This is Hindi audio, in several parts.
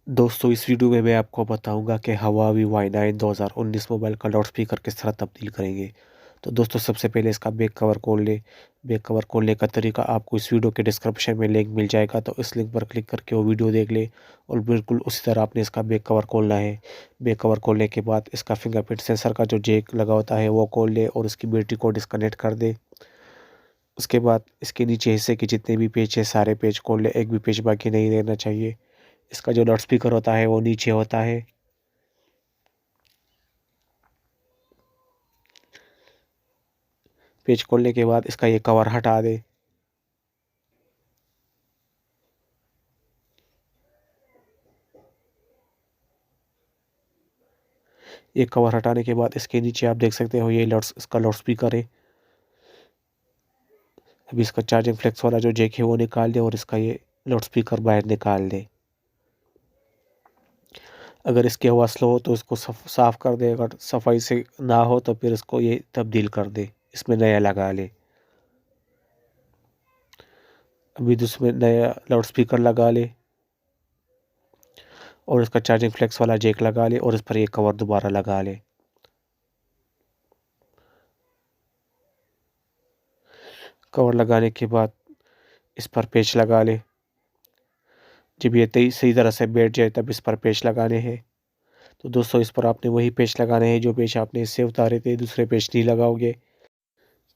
दोस्तों इस वीडियो में मैं आपको बताऊंगा कि Huawei Y9 2019 मोबाइल का लाउड स्पीकर किस तरह तब्दील करेंगे। तो दोस्तों सबसे पहले इसका बैक कवर खोल ले। बैक कवर खोलने का तरीका आपको इस वीडियो के डिस्क्रिप्शन में लिंक मिल जाएगा, तो इस लिंक पर क्लिक करके वो वीडियो देख ले। और बिल्कुल उसी तरह आपने इसका बैक कवर खोलना है। बैक कवर खोलने के बाद इसका फिंगरप्रिंट सेंसर का जो जैक लगा होता है वो खोल ले और इसकी बैटरी को डिस्कनेक्ट कर दे। उसके बाद इसके नीचे हिस्से के जितने भी पेज है सारे पेज खोल ले, एक भी पेज बाकी नहीं रहना चाहिए। इसका जो लाउड स्पीकर होता है वो नीचे होता है। पेज खोलने के बाद इसका ये कवर हटा दे। ये कवर हटाने के बाद इसके नीचे आप देख सकते हो ये इसका लाउड स्पीकर है। अभी इसका चार्जिंग फ्लेक्स वाला जो जैक है वो निकाल दे और इसका ये लाउड स्पीकर बाहर निकाल दे। अगर इसकी आवाज़ स्लो हो तो इसको साफ कर दे, अगर सफाई से ना हो तो फिर इसको ये तब्दील कर दे, इसमें नया लगा ले। अभी इसमें नया लाउड स्पीकर लगा ले और इसका चार्जिंग फ्लेक्स वाला जैक लगा ले और इस पर ये कवर दोबारा लगा ले। कवर लगाने के बाद इस पर पेच लगा ले। जब ये सही तरह से बैठ जाए तब इस पर पेच लगाने हैं। तो दोस्तों इस पर आपने वही पेच लगाने हैं जो पेच आपने इससे उतारे थे, दूसरे पेच नहीं लगाओगे,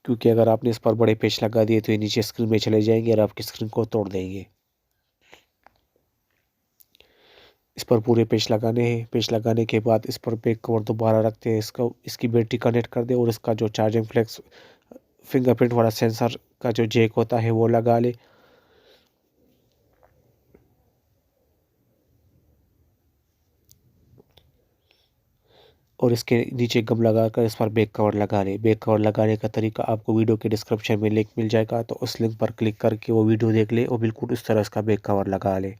क्योंकि अगर आपने इस पर बड़े पेच लगा दिए तो ये नीचे स्क्रीन में चले जाएंगे और आपकी स्क्रीन को तोड़ देंगे। इस पर पूरे पेच लगाने हैं। पेच लगाने के बाद इस पर बैक कवर दोबारा रखते हैं, इसकी बैटरी कनेक्ट कर दे और इसका जो चार्जिंग फ्लेक्स फिंगरप्रिंट वाला सेंसर का जो जैक होता है वो लगा ले। और इसके नीचे गम लगाकर इस पर बैक कवर लगा ले। बैक कवर लगाने का तरीका आपको वीडियो के डिस्क्रिप्शन में लिंक मिल जाएगा, तो उस लिंक पर क्लिक करके वो वीडियो देख ले और बिल्कुल इस तरह इसका बैक कवर लगा ले।